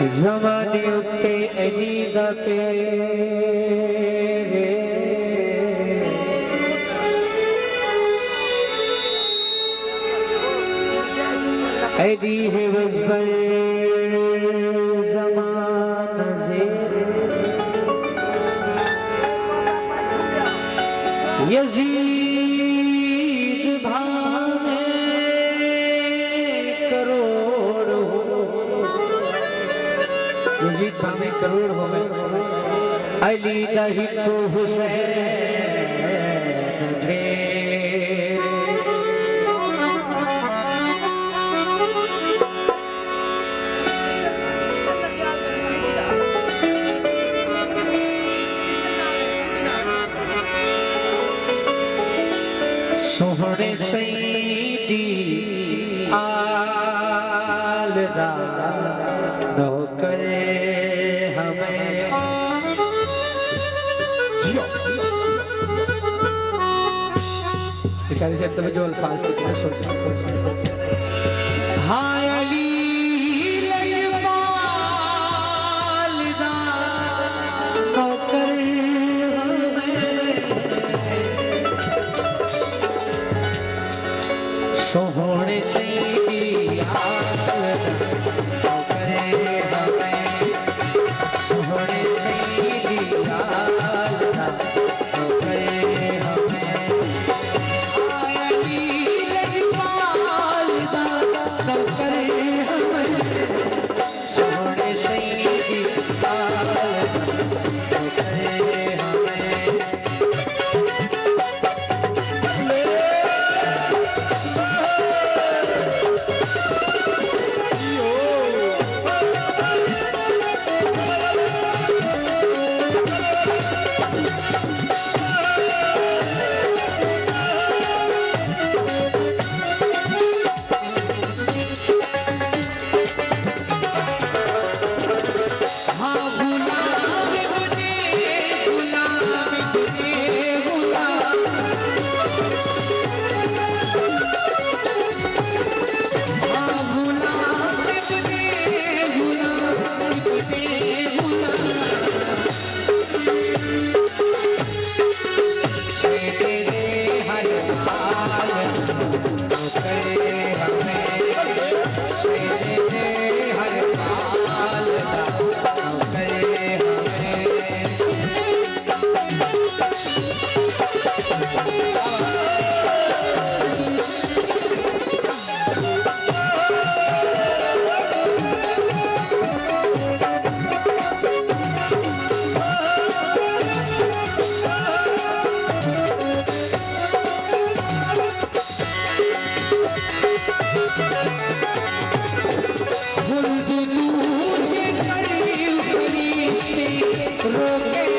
ज़माने उत्ते अली दा पेरे अली है वज़्बर ज़माना ज़ेरे यज़ीद भाने करोड़ यज़ीद भाने करोड़ हो में अली दही को हुसैन ढेर सोहने सईदी आलदा नौकर हमें इशारे से अब तक जो अल्फाज थे हाँ अली ललवालिदा नौकर सोहने सईदी आलदा नौकर हमें सोहने सईदी आलदा नौकर हमें आयली लजपालदा नौकर हमें सोहने सईदी आलदा नौकर हमें रोके